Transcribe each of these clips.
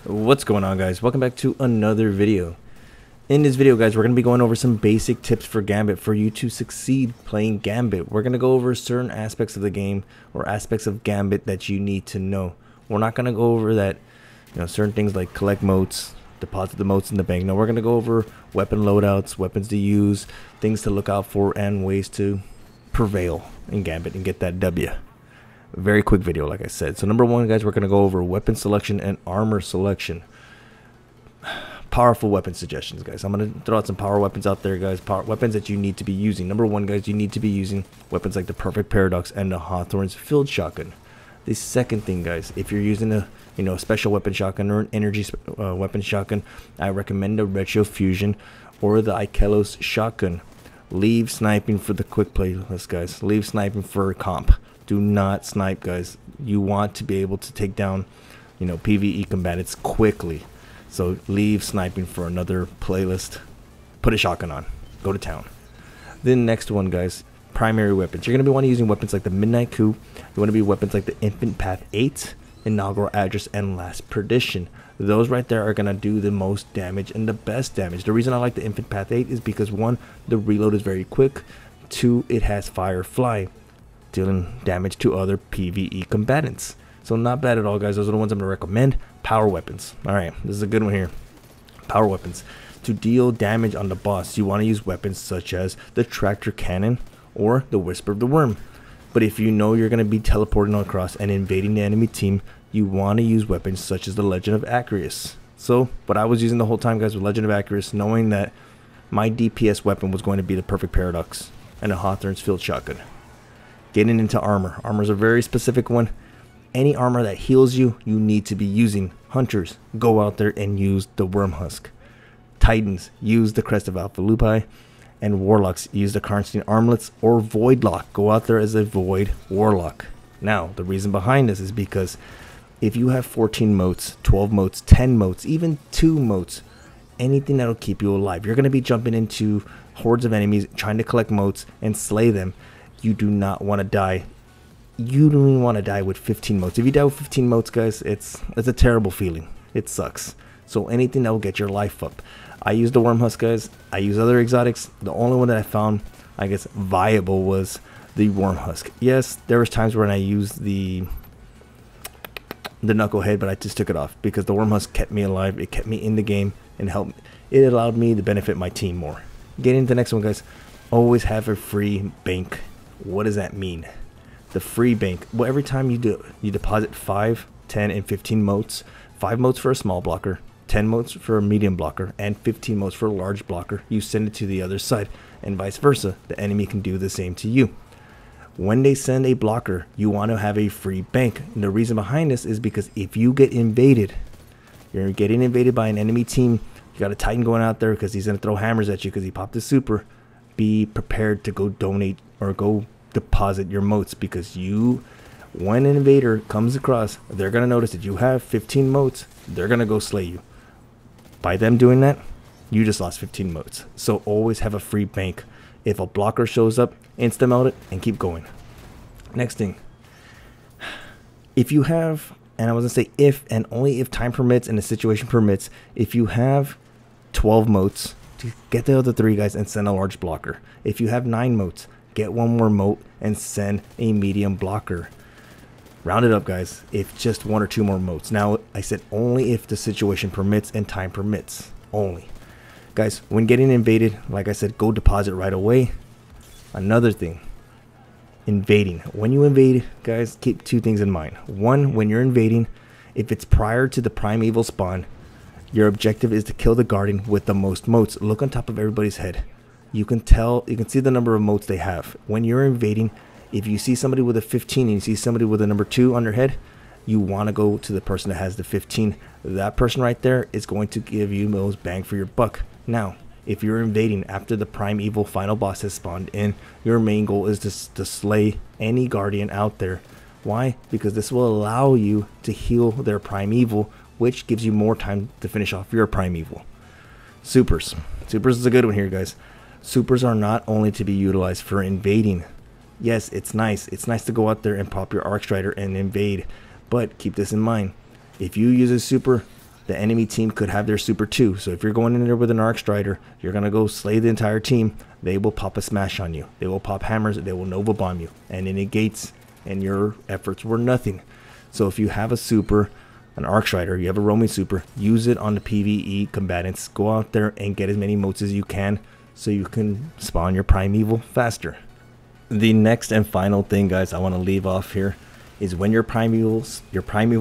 What's going on, guys? Welcome back to another video. In this video, guys, we're going to be going over some basic tips for Gambit for you to succeed playing Gambit. We're going to go over certain aspects of the game or aspects of Gambit that you need to know. We're not going to go over that, certain things like collect motes, deposit the motes in the bank. No, we're going to go over weapon loadouts, weapons to use, things to look out for, and ways to prevail in Gambit and get that W. Very quick video, like I said. So number one, guys, we're going to go over weapon selection and armor selection. Powerful weapon suggestions, guys. I'm going to throw out some power weapons out there, guys. Power weapons that you need to be using. Number one, guys, you need to be using weapons like the Perfect Paradox and the Hawthorne's Field Shotgun. The second thing, guys, if you're using a special weapon shotgun or an energy weapon shotgun, I recommend the Retro Fusion or the Ikelos shotgun. Leave sniping for the quick play list, guys. Leave sniping for comp. Do not snipe, guys. You want to be able to take down, PvE combatants quickly. So leave sniping for another playlist. Put a shotgun on. Go to town. Then next one, guys, primary weapons. You're going to be wanting using weapons like the Midnight Coup. You want to be weapons like the Infant Path 8, Inaugural Address, and Last Perdition. Those right there are going to do the most damage and the best damage. The reason I like the Infant Path 8 is because, one, the reload is very quick. Two, it has Firefly, dealing damage to other PvE combatants. So not bad at all, guys. Those are the ones I'm going to recommend. Power weapons. Alright, this is a good one here. Power weapons. To deal damage on the boss, you want to use weapons such as the Tractor Cannon or the Whisper of the Worm. But if you know you're going to be teleporting across and invading the enemy team, you want to use weapons such as the Legend of Acreus. So what I was using the whole time, guys, with Legend of Acreus, knowing that my DPS weapon was going to be the Perfect Paradox and a Hawthorne's Field Shotgun. Getting into armor. Armor is a very specific one. Any armor that heals you, you need to be using. Hunters, go out there and use the Worm Husk. Titans, use the Crest of Alpha Lupi. And Warlocks, use the Karnstein Armlets or Voidlock. Go out there as a Void Warlock. Now, the reason behind this is because if you have 14 motes, 12 motes, 10 motes, even 2 motes, anything that'll keep you alive, you're going to be jumping into hordes of enemies, trying to collect motes and slay them. You do not want to die. You don't even want to die with 15 motes. If you die with 15 motes, guys, it's a terrible feeling. It sucks. So anything that will get your life up. I use the Worm Husk, guys. I use other exotics. The only one that I found, I guess, viable was the Worm Husk. Yes, there was times when I used the Knucklehead, but I just took it off because the Worm Husk kept me alive. It kept me in the game and helped. It allowed me to benefit my team more. Getting into the next one, guys. Always have a free bank. What does that mean? The free bank. Well, every time you deposit 5, 10, and 15 motes. 5 motes for a small blocker, 10 motes for a medium blocker, and 15 motes for a large blocker. You send it to the other side, and vice versa. The enemy can do the same to you. When they send a blocker, you want to have a free bank. And the reason behind this is because if you get invaded, you're getting invaded by an enemy team. You got a Titan going out there because he's going to throw hammers at you because he popped his super. Be prepared to go donate or go deposit your motes, because when an invader comes across, they're going to notice that you have 15 motes. They're going to go slay you. By them doing that, you just lost 15 motes. So always have a free bank. If a blocker shows up, insta-melt it and keep going. Next thing, if you have, and I was going to say if and only if time permits and the situation permits, if you have 12 motes, to get the other 3 guys and send a large blocker. If you have 9 motes, get 1 more mote and send a medium blocker. Round it up, guys, if just 1 or 2 more motes. Now, I said only if the situation permits and time permits. Only. Guys, when getting invaded, like I said, go deposit right away. Another thing, invading. When you invade, guys, keep 2 things in mind. 1, when you're invading, if it's prior to the primeval spawn, your objective is to kill the guardian with the most motes. Look on top of everybody's head. You can see the number of motes they have. When you're invading, if you see somebody with a 15 and you see somebody with a number 2 on their head, you want to go to the person that has the 15. That person right there is going to give you most bang for your buck. Now, if you're invading after the primeval final boss has spawned in, your main goal is to slay any guardian out there. Why? Because this will allow you to heal their primeval, which gives you more time to finish off your primeval. Supers. Supers is a good one here, guys. Supers are not only to be utilized for invading. Yes, it's nice. It's nice to go out there and pop your Arc Strider and invade. But keep this in mind. If you use a super, the enemy team could have their super too. So if you're going in there with an Arc Strider, you're going to go slay the entire team. They will pop a smash on you. They will pop hammers. They will Nova Bomb you. And it negates, and your efforts were nothing. So if you have a super, an Arc Strider, you have a roaming super, use it on the PvE combatants. Go out there and get as many motes as you can so you can spawn your primeval faster. The next and final thing, guys, I want to leave off here is when your primeval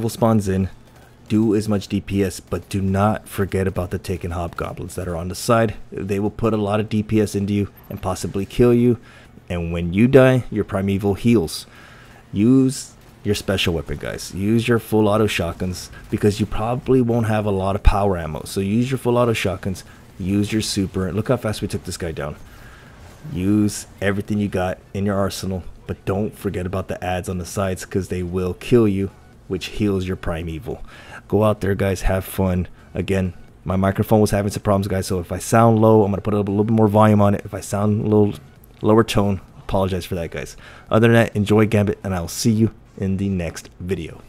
spawns in, do as much DPS, but do not forget about the taken hobgoblins that are on the side. They will put a lot of DPS into you and possibly kill you. And when you die, your primeval heals. Use your special weapon, guys. Use your full auto shotguns because you probably won't have a lot of power ammo. So use your full auto shotguns. Use your super. Look how fast we took this guy down. Use everything you got in your arsenal, but don't forget about the ads on the sides because they will kill you, which heals your primeval. Go out there, guys, have fun. Again, my microphone was having some problems, guys, so if I sound low, I'm going to put a little bit more volume on it. If I sound a little lower tone, apologize for that, guys. Other than that, enjoy Gambit, and I'll see you in the next video.